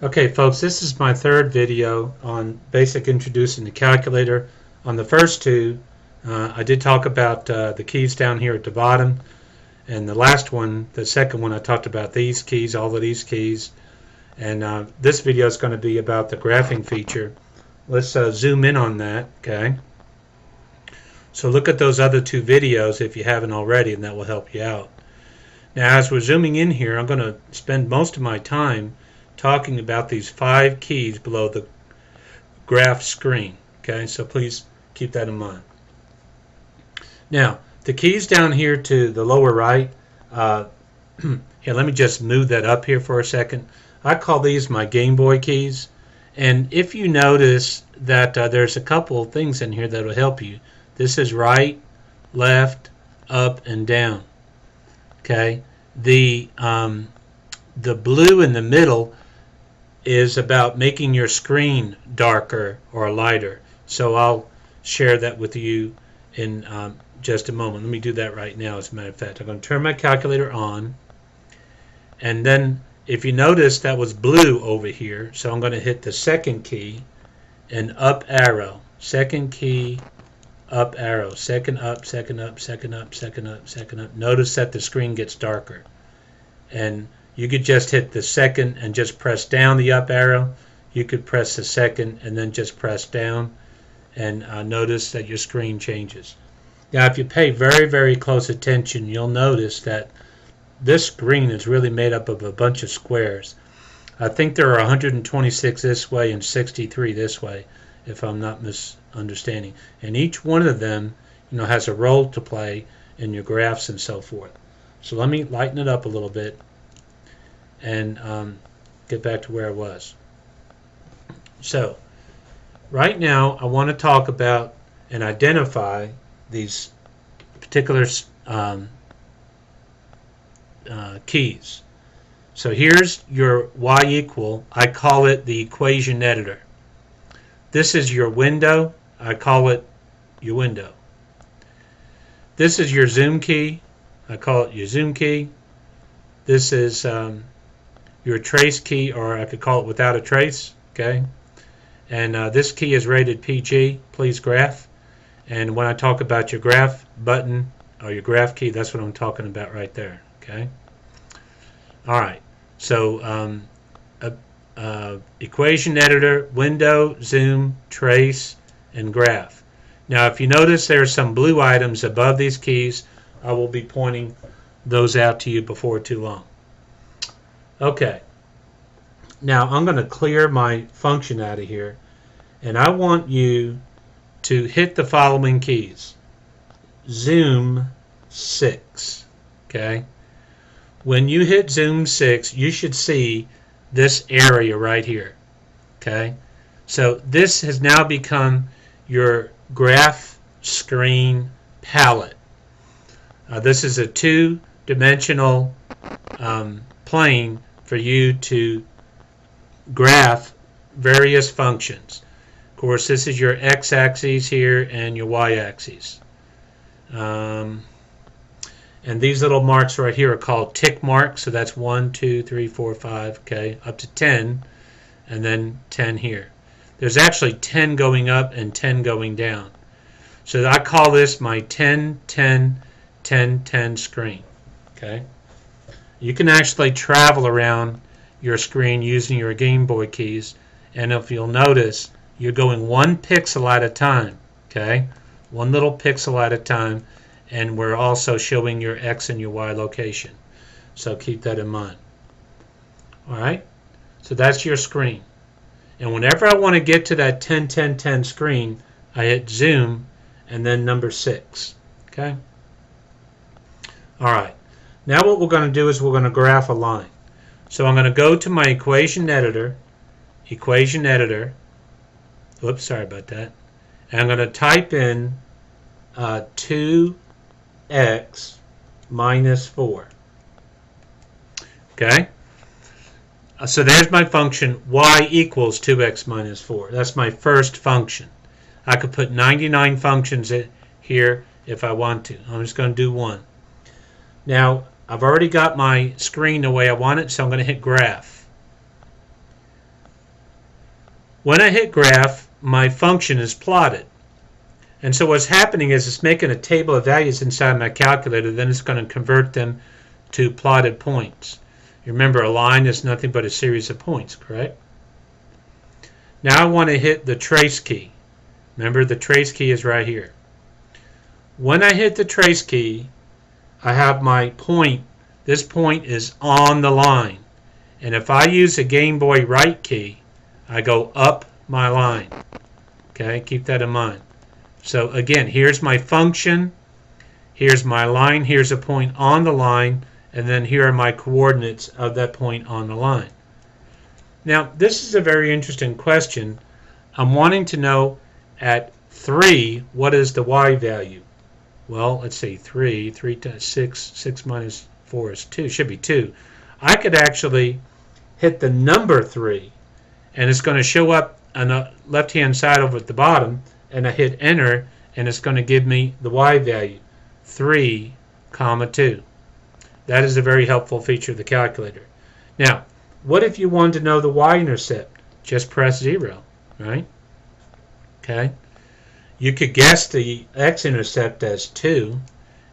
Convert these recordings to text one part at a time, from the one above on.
Okay, folks, this is my third video on basic introducing the calculator. On the first two, I did talk about the keys down here at the bottom, and the last one, the second one, I talked about these keys, all of these keys, and this video is going to be about the graphing feature. Let's zoom in on that, okay? So look at those other two videos if you haven't already, and that will help you out. Now, as we're zooming in here, I'm going to spend most of my time talking about these 5 keys below the graph screen. Okay, so please keep that in mind. Now, the keys down here to the lower right, here, let me just move that up here for a second. I call these my Game Boy keys. And if you notice that there's a couple of things in here that will help you. This is right, left, up, and down. Okay, the blue in the middle is about making your screen darker or lighter. So I'll share that with you in just a moment. Let me do that right now, as a matter of fact. I'm going to turn my calculator on, and then if you notice that was blue over here, so I'm going to hit the second key and up arrow. Second key, up arrow. Second up, second up, second up, second up, second up. Notice that the screen gets darker. And you could just hit the second and just press down the up arrow. You could press the second and then just press down, and notice that your screen changes. Now, if you pay very, very close attention, you'll notice that this screen is really made up of a bunch of squares. I think there are 126 this way and 63 this way, if I'm not misunderstanding. And each one of them, has a role to play in your graphs and so forth. So let me lighten it up a little bit and get back to where I was. So right now I want to talk about and identify these particular keys. So here's your y equal. I call it the equation editor. This is your window. I call it your window. This is your zoom key. I call it your zoom key. This is your trace key, or I could call it without a trace. Okay, and this key is rated PG, please graph. And when I talk about your graph button or your graph key, that's what I'm talking about right there. Okay. All right. So equation editor, window, zoom, trace, and graph. Now, if you notice, there are some blue items above these keys. I will be pointing those out to you before too long. Okay. Now I'm going to clear my function out of here, and I want you to hit the following keys. Zoom 6. Okay. When you hit zoom 6, you should see this area right here. Okay. So this has now become your graph screen palette. This is a 2-dimensional plane for you to graph various functions. Of course, this is your x-axis here and your y-axis. And these little marks right here are called tick marks. So that's 1, 2, 3, 4, 5, okay, up to 10, and then 10 here. There's actually 10 going up and 10 going down. So I call this my 10, 10, 10, 10 screen. Okay. You can actually travel around your screen using your Game Boy keys, and if you'll notice, you're going 1 pixel at a time. Okay, 1 little pixel at a time, and we're also showing your X and your Y location. So keep that in mind. All right. So that's your screen. And whenever I want to get to that 10, 10, 10 screen, I hit zoom and then number 6. Okay. All right. Now what we're going to do is we're going to graph a line. So I'm going to go to my equation editor. Oops, sorry about that. And I'm going to type in 2x minus 4. Okay. So there's my function, y equals 2x minus 4. That's my first function. I could put 99 functions here if I want to. I'm just going to do one. Now, I've already got my screen the way I want it, so I'm going to hit graph. When I hit graph, my function is plotted. And so what's happening is it's making a table of values inside my calculator, then it's going to convert them to plotted points. You remember, a line is nothing but a series of points, correct? Now I want to hit the trace key. Remember, the trace key is right here. When I hit the trace key, I have my point. This point is on the line. And if I use a Game Boy right key, I go up my line. Okay, keep that in mind. So again, here's my function, here's my line, here's a point on the line, and then here are my coordinates of that point on the line. Now, this is a very interesting question. I'm wanting to know at 3, what is the y value? Well, let's see, 3 times 6 minus 4 is 2, should be 2. I could actually hit the number 3, and it's going to show up on the left-hand side over at the bottom, and I hit enter, and it's going to give me the y value, 3, 2. That is a very helpful feature of the calculator. Now, what if you wanted to know the y-intercept? Just press 0, right? Okay. You could guess the x-intercept as 2,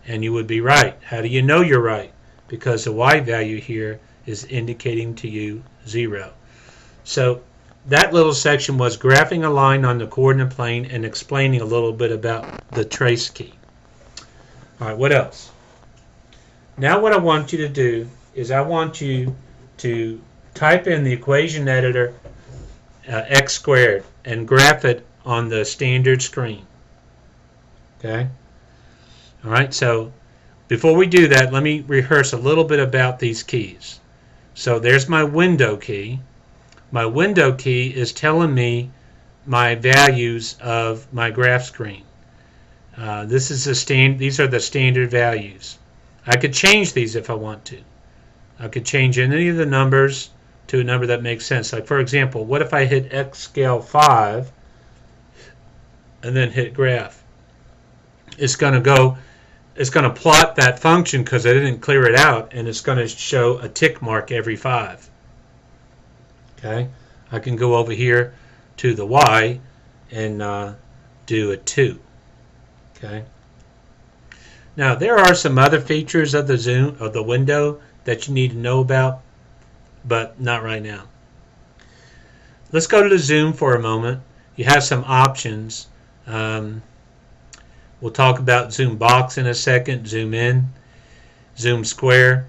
and you would be right. How do you know you're right? Because the y value here is indicating to you 0. So that little section was graphing a line on the coordinate plane and explaining a little bit about the trace key. All right, what else? Now what I want you to do is I want you to type in the equation editor x squared and graph it on the standard screen. Okay? All right, so before we do that, let me rehearse a little bit about these keys. So there's my window key. My window key is telling me my values of my graph screen. These are the standard values. I could change these if I want to. I could change any of the numbers to a number that makes sense. Like, for example, what if I hit x scale 5 and then hit graph? It's going to plot that function because I didn't clear it out, and it's going to show a tick mark every 5. Okay, I can go over here to the y and do a 2. Okay. Now there are some other features of the window that you need to know about, but not right now. Let's go to the zoom for a moment. You have some options. We'll talk about zoom box in a second, zoom in, zoom square,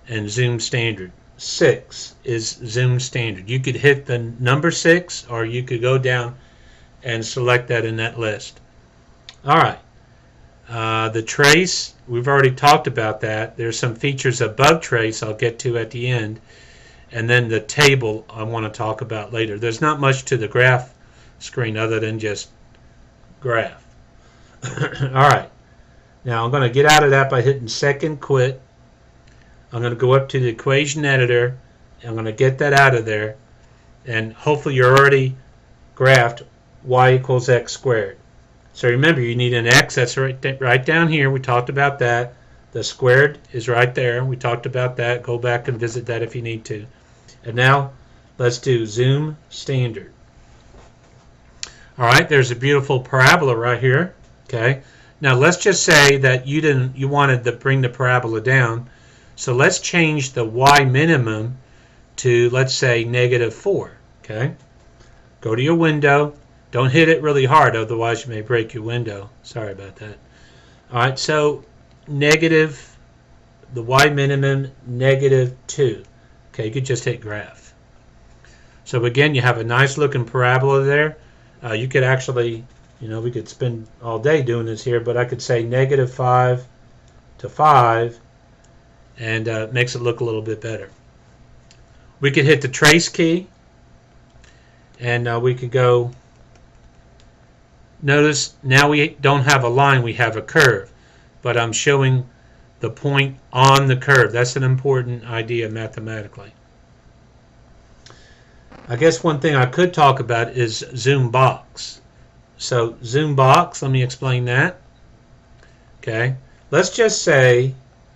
and zoom standard. 6 is zoom standard. You could hit the number 6, or you could go down and select that in that list. Alright, the trace, we've already talked about that. There's some features above trace I'll get to at the end, and then the table I want to talk about later. There's not much to the graph screen other than just graph. Alright, now I'm going to get out of that by hitting second quit. I'm going to go up to the equation editor. I'm going to get that out of there, and hopefully you're already graphed y equals x squared. So remember, you need an x. That's right down here. We talked about that. The squared is right there. We talked about that. Go back and visit that if you need to. And now let's do zoom standard. All right, there's a beautiful parabola right here. Okay. Now let's just say that you wanted to bring the parabola down. So let's change the y minimum to, let's say, -4. Okay. Go to your window. Don't hit it really hard, otherwise you may break your window. Sorry about that. All right, so the y minimum, -2. Okay, you could just hit graph. So again, you have a nice looking parabola there. You could actually, we could spend all day doing this here, but I could say -5 to 5, and it makes it look a little bit better. We could hit the trace key, and we could go. Notice now we don't have a line, we have a curve, but I'm showing the point on the curve. That's an important idea mathematically. I guess one thing I could talk about is zoom box. So zoom box, let me explain that. Okay, let's just say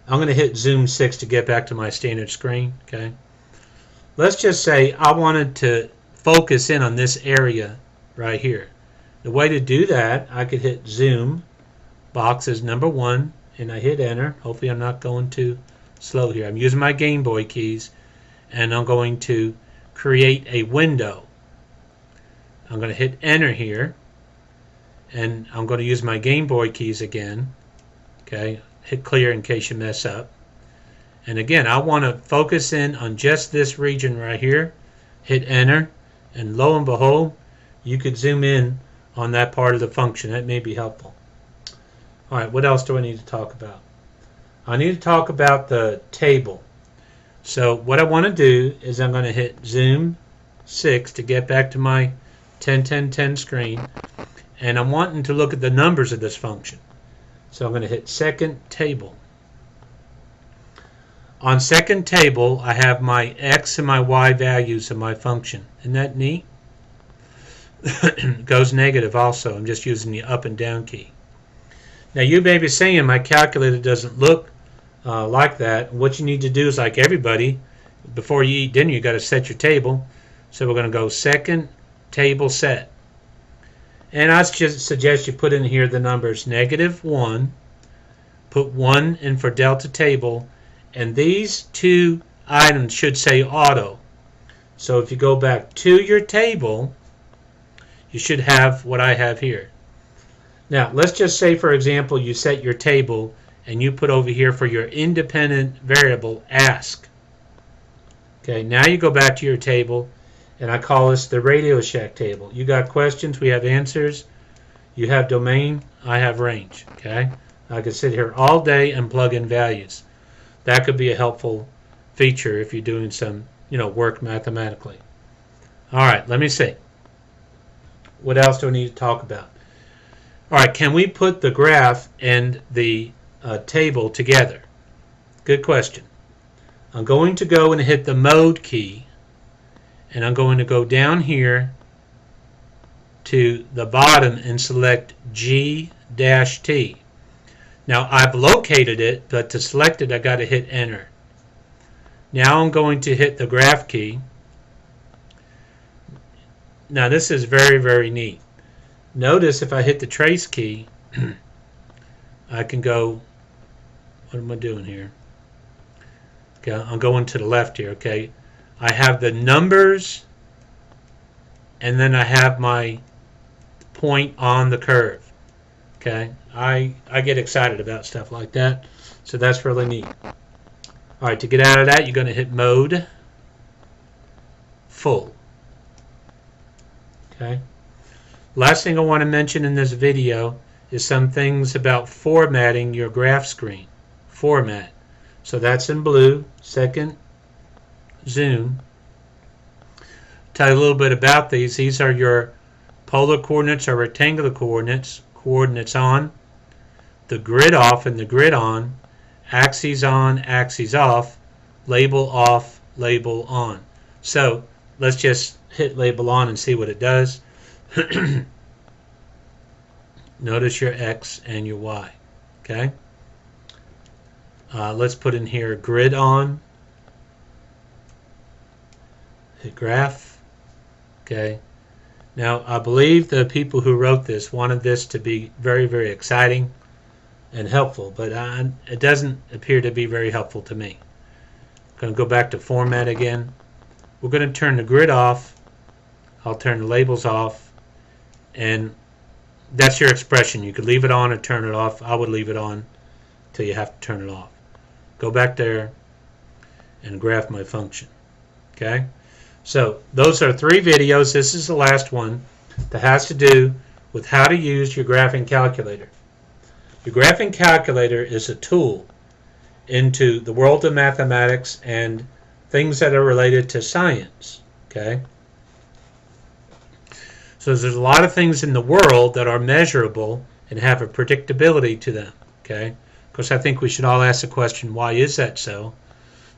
I'm going to hit zoom 6 to get back to my standard screen. Okay, let's just say I wanted to focus in on this area right here. The way to do that, I could hit zoom, box is number 1, and I hit enter. Hopefully I'm not going too slow here. I'm using my Game Boy keys, and I'm going to create a window. I'm going to hit enter here, and I'm going to use my Game Boy keys again. Okay, hit clear in case you mess up. And again, I want to focus in on just this region right here. Hit enter, and lo and behold, you could zoom in on that part of the function. That may be helpful. Alright, what else do I need to talk about? I need to talk about the table. So what I want to do is I'm going to hit zoom 6 to get back to my 10-10-10 screen, and I'm wanting to look at the numbers of this function. So I'm going to hit second table. On second table, I have my x and my y values of my function. Isn't that neat? It goes negative also. I'm just using the up and down key. Now you may be saying my calculator doesn't look like that. What you need to do is, like everybody, before you eat dinner, you got to set your table. So we're going to go second table set. And I just suggest you put in here the numbers -1, put 1 in for delta table, and these two items should say auto. So if you go back to your table, you should have what I have here. Now let's just say, for example, you set your table and you put over here for your independent variable ask. Okay, now you go back to your table, and I call this the Radio Shack table. You got questions, we have answers. You have domain, I have range. Okay, I could sit here all day and plug in values. That could be a helpful feature if you're doing some, work mathematically. All right, let me see. What else do I need to talk about? All right, can we put the graph and the table together? Good question. I'm going to go and hit the mode key, and I'm going to go down here to the bottom and select G-T. Now I've located it, but to select it I got to hit enter. Now I'm going to hit the graph key. Now this is very, very neat. Notice if I hit the trace key, I can go, what am I doing here? Okay, I'm going to the left here, okay? I have the numbers, and then I have my point on the curve. Okay, I get excited about stuff like that, so that's really neat. All right, to get out of that, you're going to hit mode full. Okay. Last thing I want to mention in this video is some things about formatting your graph screen. Format. So that's in blue. Second zoom. Tell you a little bit about these. These are your polar coordinates or rectangular coordinates. Coordinates on, the grid off and the grid on, axes on, axes off, label off, label on. So let's just hit label on and see what it does. Notice your X and your Y. Okay. Let's put in here grid on. Hit graph. Okay. Now, I believe the people who wrote this wanted this to be very, very exciting and helpful, but it doesn't appear to be very helpful to me. I'm going to go back to format again. We're going to turn the grid off. I'll turn the labels off, and that's your expression. You could leave it on or turn it off. I would leave it on until you have to turn it off. Go back there and graph my function. Okay? So those are 3 videos. This is the last one that has to do with how to use your graphing calculator. Your graphing calculator is a tool into the world of mathematics and things that are related to science. Okay? So there's a lot of things in the world that are measurable and have a predictability to them. Okay? Of course, I think we should all ask the question, why is that so?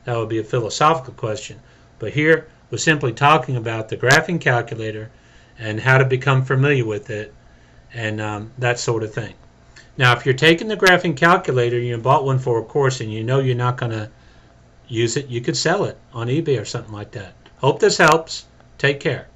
That would be a philosophical question. But here, we're simply talking about the graphing calculator and how to become familiar with it and that sort of thing. Now, if you're taking the graphing calculator, you bought one for a course and you know you're not going to use it, you could sell it on eBay or something like that. Hope this helps. Take care.